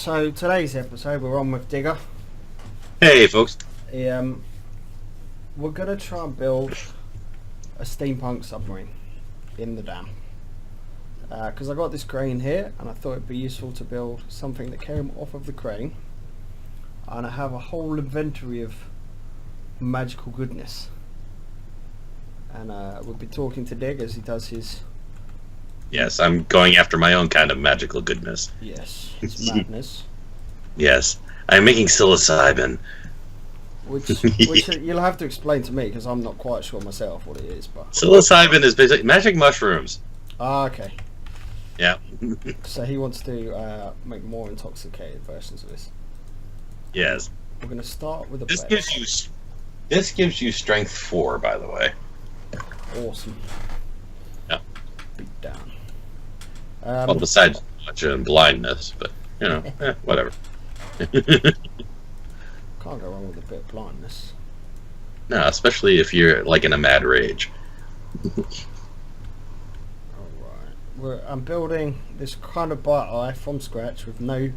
So today's episode, we're on with Digger. Hey, folks. We're gonna try and build a steampunk submarine in the dam. Because I got this crane here, and I thought it'd be useful to build something that came off of the crane. And I have a whole inventory of magical goodness. And we'll be talking to Dig as he does his. Yes, I'm going after my own kind of magical goodness. Yes, his madness. Yes, I'm making psilocybin. Which you'll have to explain to me because I'm not quite sure myself what it is. But Psilocybin is basically magic mushrooms. Ah, okay. Yeah. So he wants to make more intoxicated versions of this. Yes. We're going to start with a This gives you strength 4, by the way. Awesome. Yeah. Beat down. Well, besides blindness, but you know, whatever. Can't go wrong with a bit of blindness. No, especially if you're like in a mad rage. Alright. I'm building this kind of bite eye from scratch with no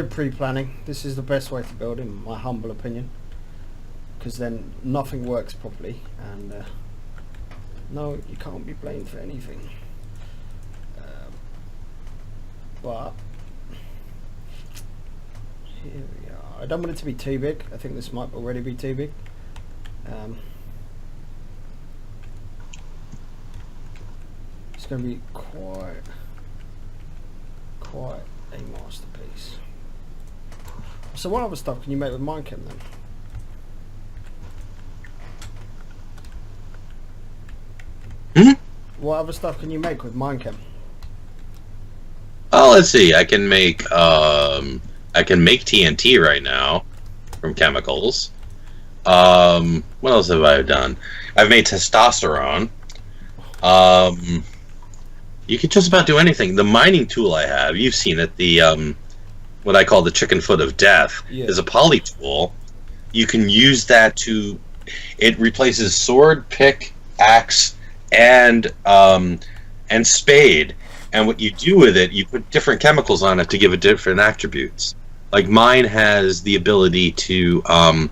pre-planning. This is the best way to build, in my humble opinion. Because then nothing works properly, and no, you can't be blamed for anything. But here we are. I don't want it to be too big. I think this might already be too big. It's going to be quite a masterpiece. So what other stuff can you make with Minecraft then? What other stuff can you make with Minecraft? Oh, let's see. I can make TNT right now from chemicals. What else have I done? I've made testosterone. You can just about do anything. The mining tool I have, you've seen it. The what I call the chicken foot of death is a poly tool. You can use that to. It replaces sword, pick, axe, and spade. And what you do with it, you put different chemicals on it to give it different attributes. Like mine has the ability to I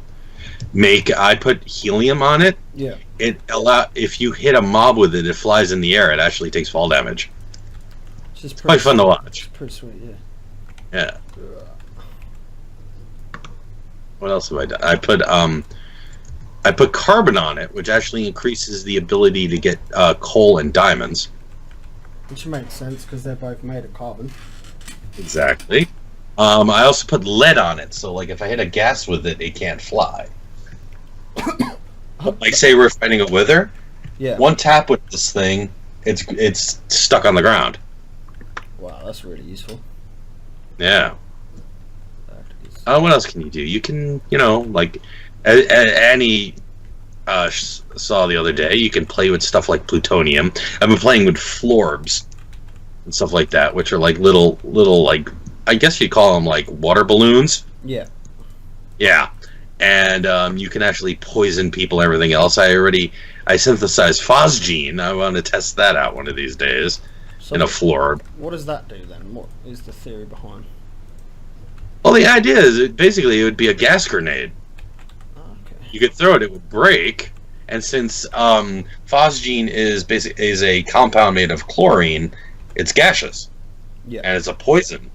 put helium on it. Yeah. If you hit a mob with it, it flies in the air. It actually takes fall damage. It's quite fun to watch. It's pretty sweet, yeah. Yeah. What else have I done? I put carbon on it, which actually increases the ability to get coal and diamonds. Which makes sense because they're both made of carbon. Exactly. I also put lead on it, so like if I hit a gas with it, it can't fly. Like say we're fighting a wither. Yeah. One tap with this thing, it's stuck on the ground. Wow, that's really useful. Yeah. What else can you do? You can, like Annie saw the other day, you can play with stuff like plutonium. I've been playing with florbs and stuff like that, which are like little like, I guess you'd call them like water balloons. Yeah. Yeah. And you can actually poison people and everything else. I synthesized phosgene. I want to test that out one of these days in a florb. What does that do then? What is the theory behind? Well, the idea is it would be a gas grenade. You could throw it; it would break. And since phosgene is a compound made of chlorine, it's gaseous, and it's a poison.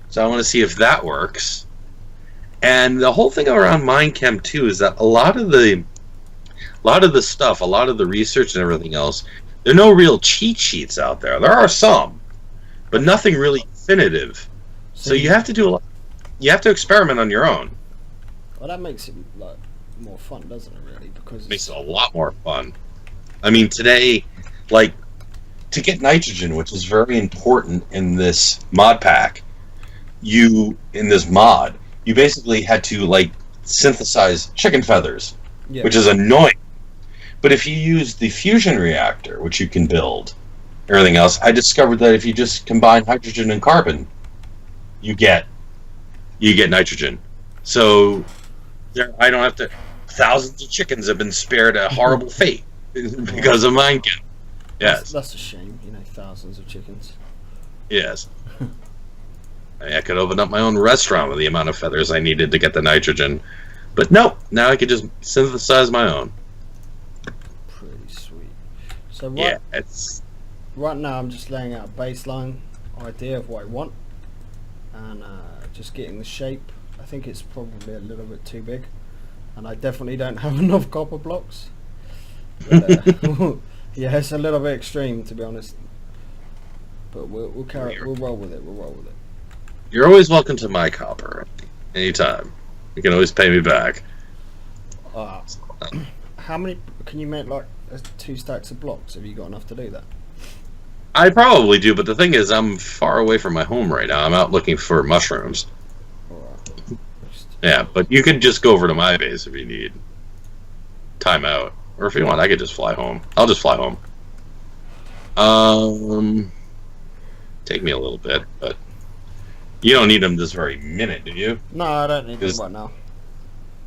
So I want to see if that works. And the whole thing around Minechem too is that a lot of the stuff, a lot of the research and everything else, there are no real cheat sheets out there. There are some, but nothing really definitive. So you have to do a lot. You have to experiment on your own. Well, that makes it like more fun, doesn't it? Really, because it makes it a lot more fun. I mean, today, like to get nitrogen, which is very important in this mod pack, you basically had to like synthesize chicken feathers, which is annoying. But if you use the fusion reactor, which you can build, everything else, I discovered that if you just combine hydrogen and carbon, you get nitrogen. So I don't have to. Thousands of chickens have been spared a horrible fate because of Minecraft. Yes, that's a shame. Thousands of chickens. Yes. I could open up my own restaurant with the amount of feathers I needed to get the nitrogen. But nope, now I could just synthesize my own. Pretty sweet. So Yeah, it's... right now I'm just laying out a baseline idea of what I want, and just getting the shape. I think it's probably a little bit too big, and I definitely don't have enough copper blocks. But, yeah, it's a little bit extreme, to be honest. But we'll roll with it. We'll roll with it. You're always welcome to my copper. Anytime. You can always pay me back. How many can you make, like 2 stacks of blocks? Have you got enough to do that? I probably do, but the thing is, I'm far away from my home right now. I'm out looking for mushrooms. Alright. Yeah, but you could just go over to my base if you need time out. Or if you want, I could just fly home. I'll just fly home. Take me a little bit, but you don't need them this very minute, do you? No, I don't need them right now.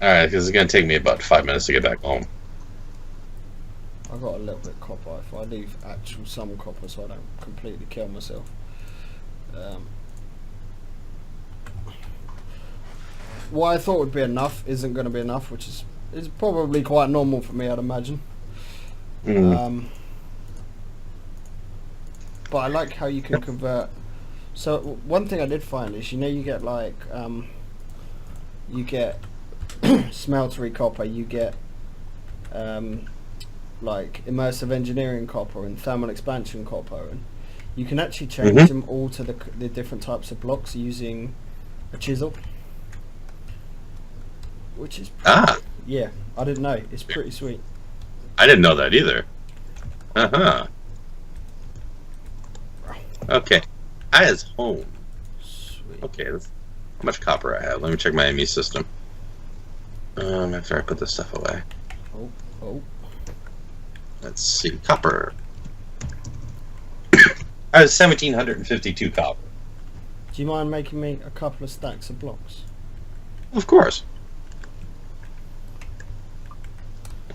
Alright, because it's going to take me about 5 minutes to get back home. I got a little bit of copper. If I leave actual some copper so I don't completely kill myself. What I thought would be enough isn't going to be enough, which is probably quite normal for me, I'd imagine. But I like how you can convert. So one thing I did find is, you get like you get smeltery copper, you get like immersive engineering copper and thermal expansion copper, and you can actually change them all to the different types of blocks using a chisel, which is yeah, I didn't know. It's pretty sweet. I didn't know that either. Okay, I is home. Sweet. Okay, how much copper I have? Let me check my ME system. After I put this stuff away. Oh. Let's see, copper. I have 1,752 copper. Do you mind making me a couple of stacks of blocks? Of course.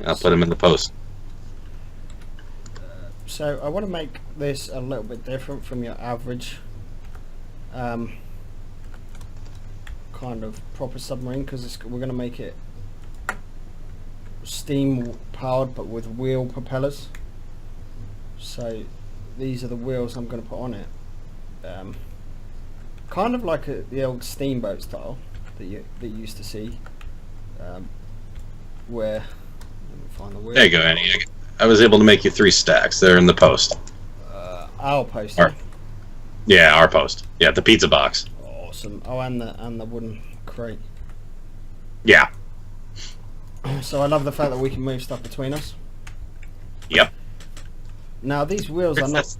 I'll put them in the post. So I want to make this a little bit different from your average kind of proper submarine, because we're going to make it steam powered but with wheel propellers. So these are the wheels I'm going to put on it, kind of like the old steamboat style that you used to see, where, let me find the wheel. There you go, Annie. I was able to make you 3 stacks. They're in the post. Our post. Yeah, our post. Yeah, the pizza box. Awesome. Oh, and the wooden crate. Yeah. So I love the fact that we can move stuff between us. Yep. Now these wheels are not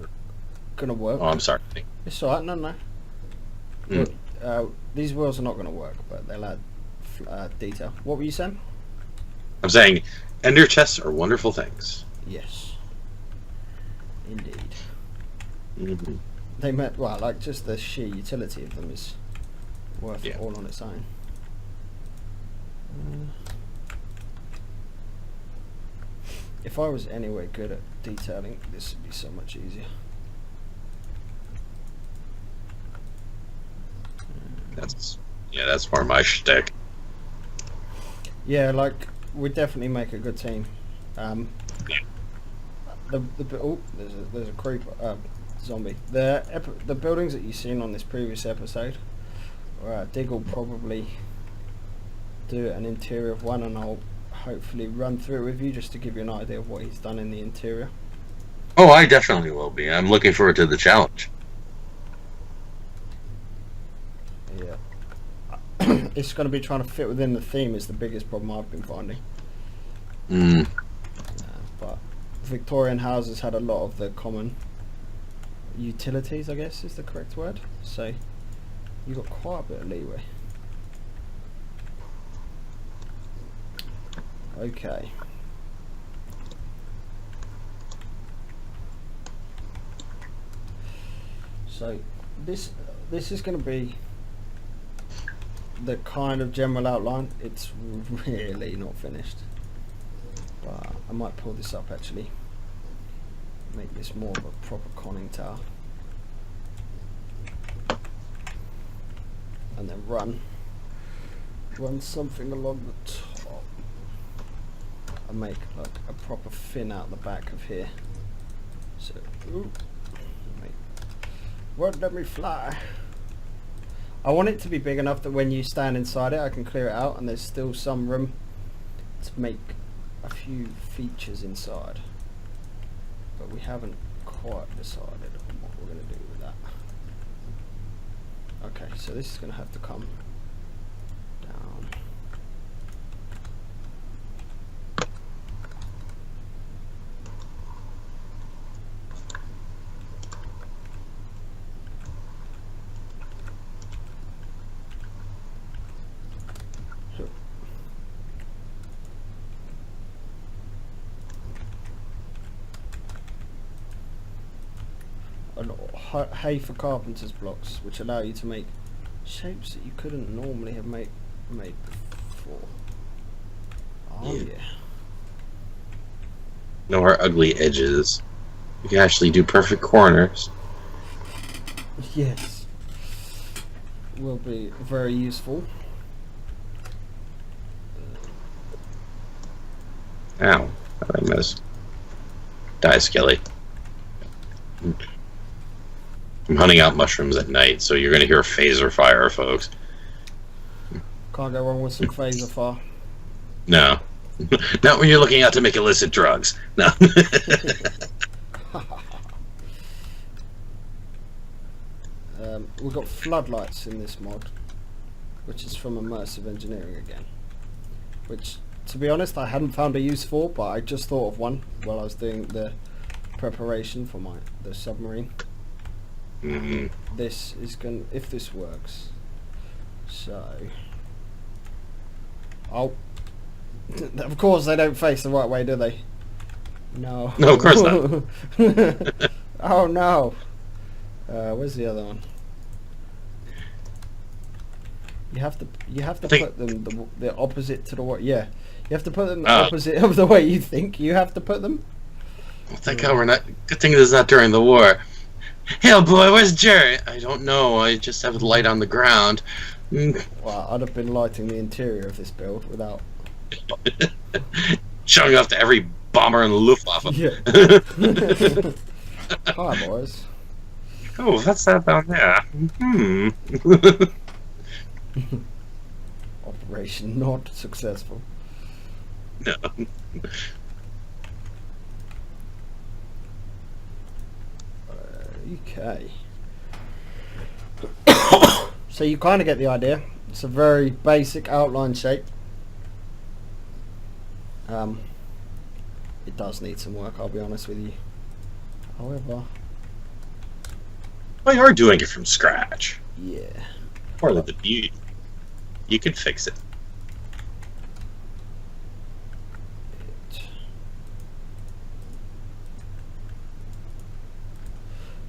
gonna work. Oh, I'm sorry. It's alright. No. Look, these wheels are not gonna work, but they'll add detail. What were you saying? I'm saying, ender chests are wonderful things. Yes. Indeed. They meant, well, like just the sheer utility of them is worth it all on its own. If I was anywhere good at detailing, this would be so much easier. That's more my shtick. Yeah, like we definitely make a good team. Oh, there's a creeper, zombie. The buildings that you've seen on this previous episode, Dig will probably do an interior of one, and I'll hopefully run through it with you just to give you an idea of what he's done in the interior. Oh, I definitely will be. I'm looking forward to the challenge. Yeah. It's going to be trying to fit within the theme is the biggest problem I've been finding. But Victorian houses had a lot of the common utilities, I guess is the correct word. So you've got quite a bit of leeway. Okay. So this is going to be the kind of general outline. It's really not finished, but I might pull this up actually, make this more of a proper conning tower. and then run something along the top, and make like a proper fin out the back of here. So, ooh, won't let me fly. I want it to be big enough that when you stand inside it, I can clear it out, and there's still some room to make a few features inside. But we haven't quite decided on what we're going to do with that. Okay, so this is going to have to come down. Hay for carpenter's blocks, which allow you to make shapes that you couldn't normally have made before. Oh yeah. No more ugly edges. You can actually do perfect corners. Yes. Will be very useful. Ow. I missed. Die, Skelly. I'm hunting out mushrooms at night, so you're going to hear phaser fire, folks. Can't go wrong with some phaser fire. No. Not when you're looking out to make illicit drugs. No. We've got floodlights in this mod, which is from immersive engineering again. Which, to be honest, I hadn't found a use for, but I just thought of one while I was doing the preparation for the submarine. Mm-hmm. This is going to, if this works. So, oh, of course they don't face the right way, do they? No. No, of course not. Oh no. Where's the other one? You have to put them the opposite to the way. Yeah, you have to put them the opposite of the way you think you have to put them. Well, thank God we're not. Good thing this is not during the war. Hell, boy, where's Jerry? I don't know. I just have a light on the ground. Well, I'd have been lighting the interior of this build without showing off to every bomber in the Luftwaffe. Yeah. Hi, boys. Oh, what's that down there? Operation not successful. No. Okay. So you kind of get the idea. It's a very basic outline shape. It does need some work, I'll be honest with you. However, well, you are doing it from scratch. yeah. Part of the beauty. You can fix it.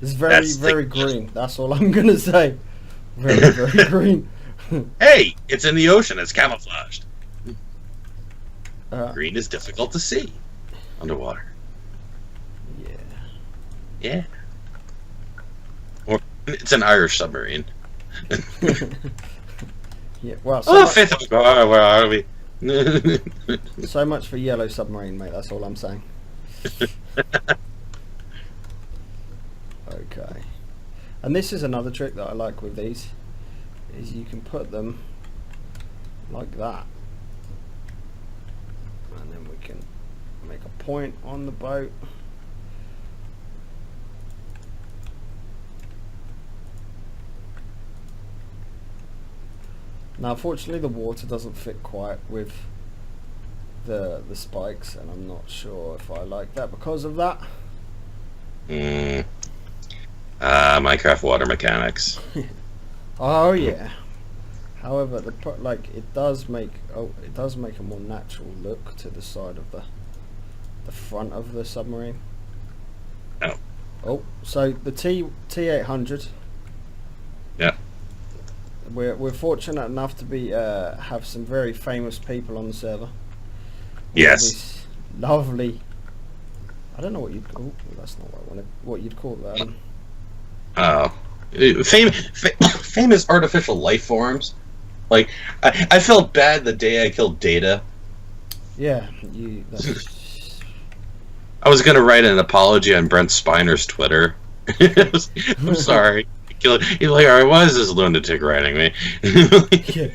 It's very green. That's all I'm gonna say. Very green. Hey, it's in the ocean. It's camouflaged. Uh, Green is difficult to see underwater. Yeah. Yeah. Or it's an Irish submarine. Yeah. Well. So fifth. Where are we? So much for yellow submarine, mate. That's all I'm saying. Okay. And this is another trick that I like with these, is you can put them like that, and then we can make a point on the boat. Now unfortunately the water doesn't fit quite with the spikes, and I'm not sure if I like that because of that. Minecraft water mechanics. Oh yeah. However, it does make a more natural look to the side of the front of the submarine. Oh. Oh, so the T800. Yeah. We're fortunate enough to be have some very famous people on the server. Yes. Lovely. I don't know what you'd call. That's not what I wanted. What you'd call that? famous artificial life forms. Like, I felt bad the day I killed Data. Yeah, I was gonna write an apology on Brent Spiner's Twitter. I'm sorry. He's like, all right, why is this lunatic writing me? Yeah.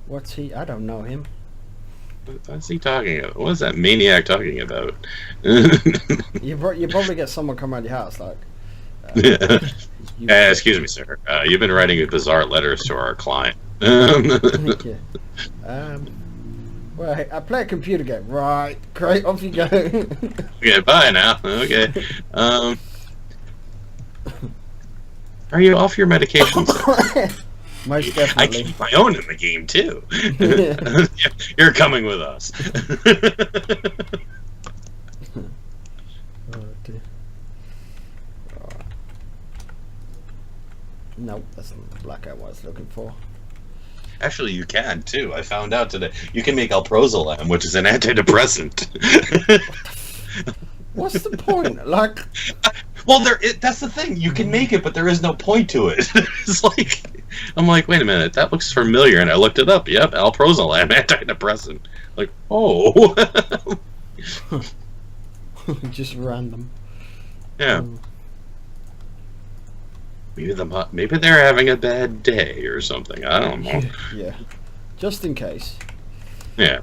What's he? I don't know him. What's he talking about? What is that maniac talking about? You probably get someone come around your house like. Excuse me, sir. You've been writing bizarre letters to our client. Yeah. Well, hey, I play a computer game. Right, great. Off you go. Okay, bye now. Okay. Are you off your medication, sir? Most definitely. I keep my own in the game too. You're coming with us. Oh, dear. Right. Nope, that's not the blackout what I was looking for. Actually, you can too. I found out today. You can make alprazolam, which is an antidepressant. What's the point? Like, well, that's the thing. You can make it, but there is no point to it. It's like, I'm like, wait a minute, that looks familiar, and I looked it up. Yep, alprazolam, antidepressant. Like, oh. just random. Yeah. Maybe they're having a bad day or something. I don't know. Yeah. Just in case. Yeah.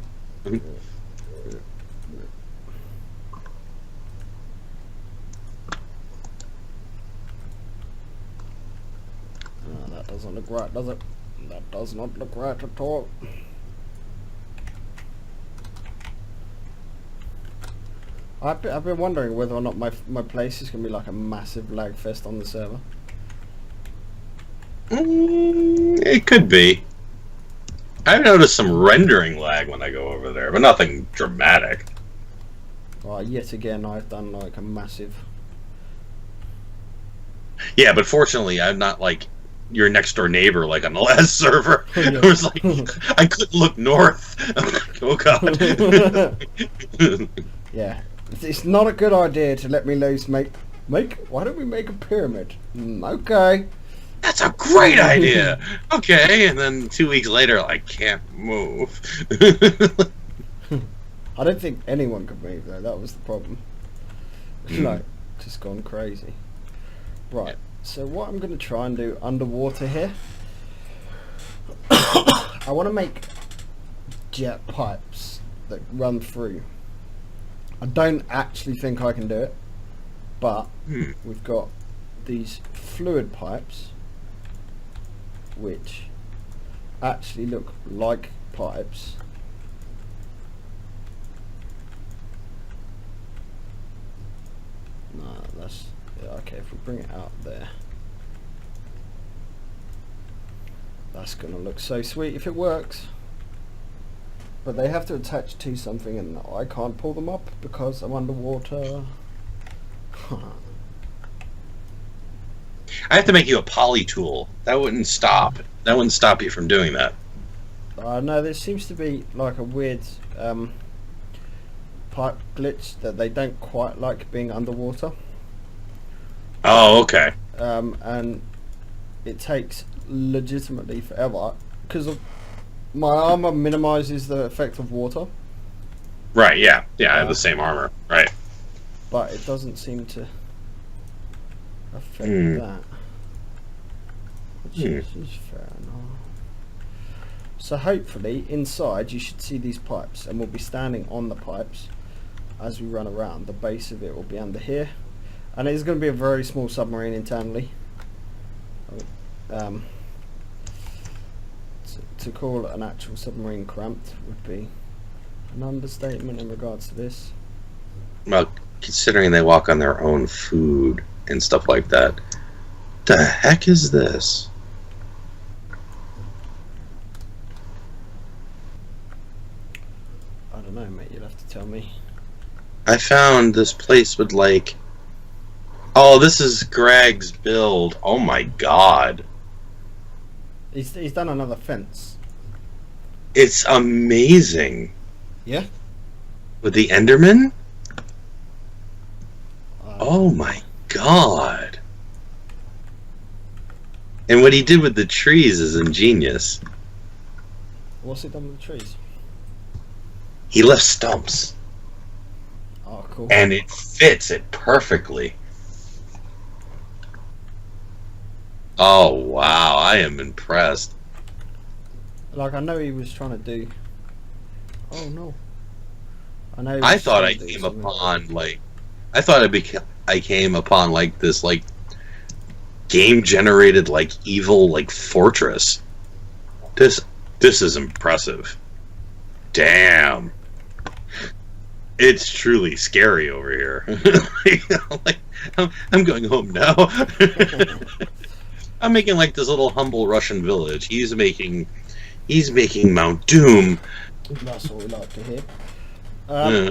That doesn't look right, does it? That does not look right at all. I've been wondering whether or not my place is going to be like a massive lag fest on the server. It could be. I've noticed some rendering lag when I go over there, but nothing dramatic. Yet again, I've done like a massive... Yeah, but fortunately, I'm not like your next door neighbor like on the last server. Yeah. It was like, I couldn't look north. I'm like, oh god. Yeah. It's not a good idea to let me loose. Why don't we make a pyramid? Okay. That's a great idea. Okay, and then 2 weeks later, I can't move. I don't think anyone could move though. That was the problem. Like, just gone crazy. Right. So what I'm going to try and do underwater here, I want to make jet pipes that run through. I don't actually think I can do it, but we've got these fluid pipes which actually look like pipes. No, that's... Yeah, okay, if we bring it out there, that's going to look so sweet if it works. But they have to attach to something and I can't pull them up because I'm underwater. I have to make you a poly tool. That wouldn't stop. That wouldn't stop you from doing that. No, there seems to be like a weird pipe glitch that they don't quite like being underwater. Oh, okay. And it takes legitimately forever because of my armor minimizes the effect of water. Right, yeah. Yeah, I have the same armor. Right. But it doesn't seem to affect that. Which is fair enough. So hopefully inside you should see these pipes, and we'll be standing on the pipes as we run around. The base of it will be under here, and it's going to be a very small submarine internally. To call an actual submarine cramped would be an understatement in regards to this. Well, considering they walk on their own food and stuff like that. The heck is this? I don't know, mate. You'll have to tell me. I found this place with like... Oh, this is Greg's build. Oh my god. He's done another fence. It's amazing. Yeah? With the Enderman? Oh my god. And what he did with the trees is ingenious. What's he done with the trees? He left stumps. Oh, cool. And it fits it perfectly. Oh, wow. I am impressed. Like, I know he was trying to do... Oh, no. I know. I thought I came upon, like... I thought I came upon, like, this, like, game-generated, like, evil, like, fortress. This is impressive. Damn. It's truly scary over here. Like, I'm going home now. I'm making like this little humble Russian village. He's making Mount Doom. That's what we like to hear. Yeah.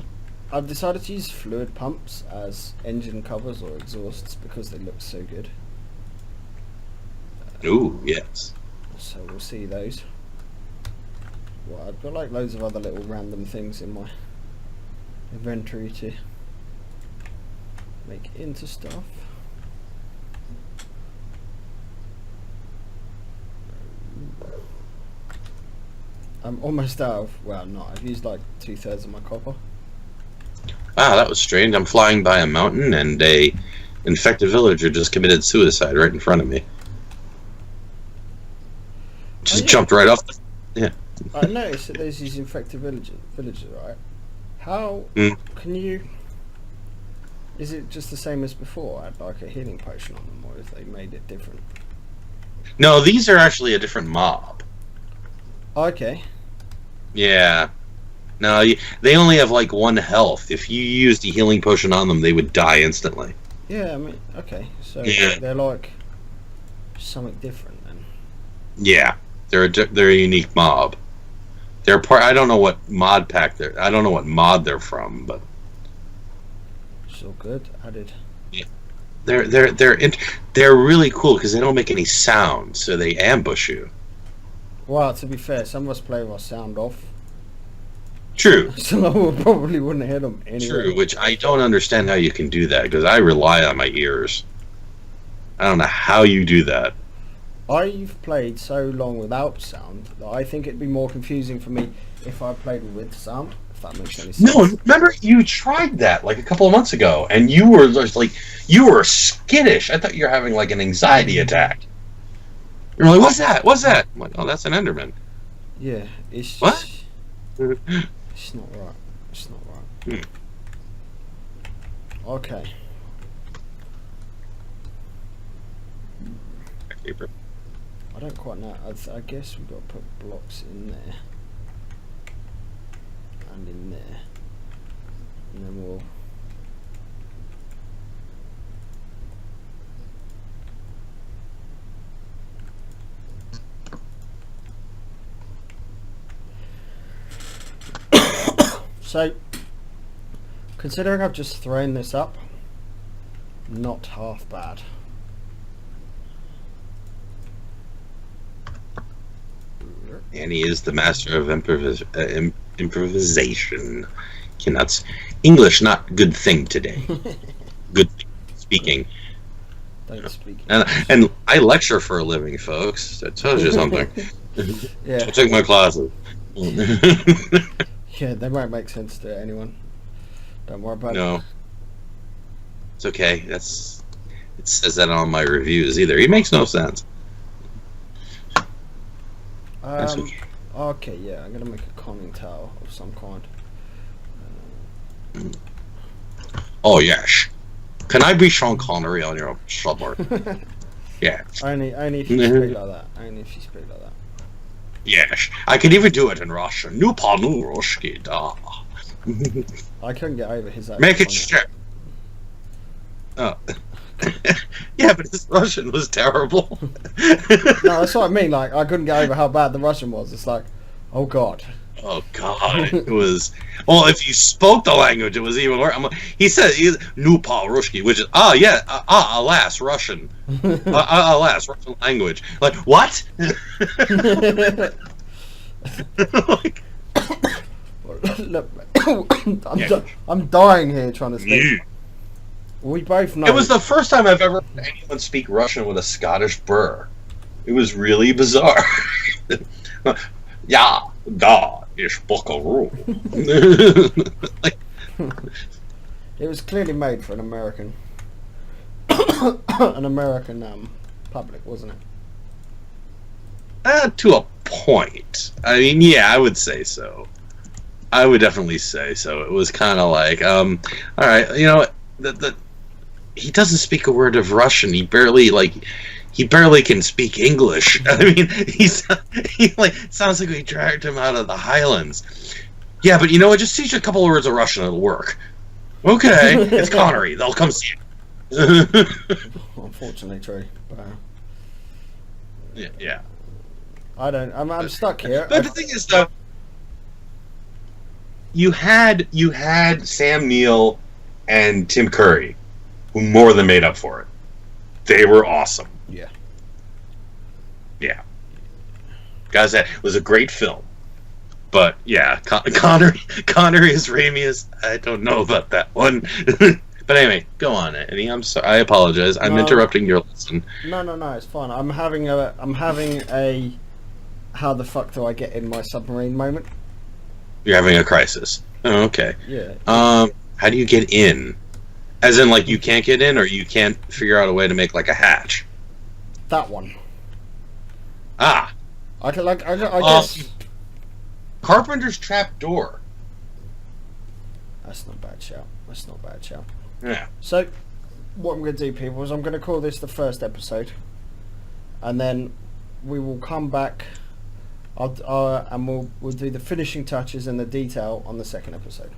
I've decided to use fluid pumps as engine covers or exhausts because they look so good. Ooh, yes. So we'll see those. Well, I've got like loads of other little random things in my inventory to make into stuff. I'm almost out of, well, not, I've used like 2/3 of my copper. Wow, that was strange. I'm flying by a mountain and a infected villager just committed suicide right in front of me. Just jumped right off the... Yeah. I noticed that there's these infected villagers, right? How can you... Is it just the same as before? Add like a healing potion on them, or have they made it different? No, these are actually a different mob. Okay. Yeah. No, they only have like 1 health. If you used a healing potion on them, they would die instantly. Yeah, I mean, okay. So they're like something different then. Yeah, they're a unique mob. They're part. I don't know what mod pack they're. I don't know what mod they're from, but It's all good. Added. yeah, they're really cool because they don't make any sound, so they ambush you. Well, to be fair, some of us play with our sound off, True. so we probably wouldn't hit them anyway. True, which I don't understand how you can do that because I rely on my ears. I don't know how you do that. I've played so long without sound that I think it'd be more confusing for me if I played with sound, if that makes any sense. No, remember you tried that like a couple of months ago, and you were just like you were skittish. I thought you were having like an anxiety attack. You're like, "What's that? What's that?" I'm like, "Oh, that's an Enderman." Yeah, it's What? just, it's not right. It's not right. Okay. I don't quite know. I guess we've got to put blocks in there and in there, and then we'll. So, considering I've just thrown this up, not half bad. And he is the master of improvisation. English, not good thing today. Good speaking. Don't speak. And I lecture for a living, folks. That tells you something. Yeah. I take my classes. Yeah, they won't make sense to anyone. Don't worry about it. No. It's okay. It says that on my reviews either. It makes no sense. That's okay. Okay, yeah, I'm gonna make a conning tower of some kind. Oh yes. Can I be Sean Connery on your submarine? Yeah. Only if you speak like that. Only if you speak like that. Yes. I can even do it in Russian. Nu panu ruski da. I couldn't get over his accent. Make it shit. Oh. Yeah, but his Russian was terrible. No, that's what I mean. Like, I couldn't get over how bad the Russian was. It's like, oh god. Oh god, it was. Well, if you spoke the language, it was even worse. He said, "Nu Ruski," which is alas, Russian. Alas, Russian language. Like what? Like, Look, I'm dying here trying to speak. Yeah. We both know. It was the first time I've ever heard anyone speak Russian with a Scottish burr. It was really bizarre. Yeah, da is buckaroo. Like, It was clearly made for an American, an American public, wasn't it? to a point. I mean, yeah, I would say so. I would definitely say so. It was kind of like, all right, you know, he doesn't speak a word of Russian. He barely can speak English. I mean, he like sounds like we dragged him out of the Highlands. Yeah, but you know what? Just teach a couple of words of Russian. It'll work. Okay, it's Connery. They'll come see it. Unfortunately, true. Yeah. I'm stuck here. But the thing is, though, you had Sam Neill and Tim Curry, who more than made up for it. They were awesome. Yeah. Guys, that was a great film. But yeah, Connery as Ramius, I don't know about that one. But anyway, go on, Eddie. I'm sorry. I apologize. I'm interrupting your lesson. No, it's fine. I'm having a how the fuck do I get in my submarine moment. You're having a crisis. Oh, okay. Yeah. How do you get in? As in, like, you can't get in, or you can't figure out a way to make like a hatch? That one. Ah. I guess. Carpenter's trap door. That's not a bad shout. Yeah. So, what I'm going to do, people, is I'm going to call this the first episode, and then we will come back, and we'll do the finishing touches and the detail on the second episode.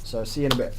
So, see you in a bit.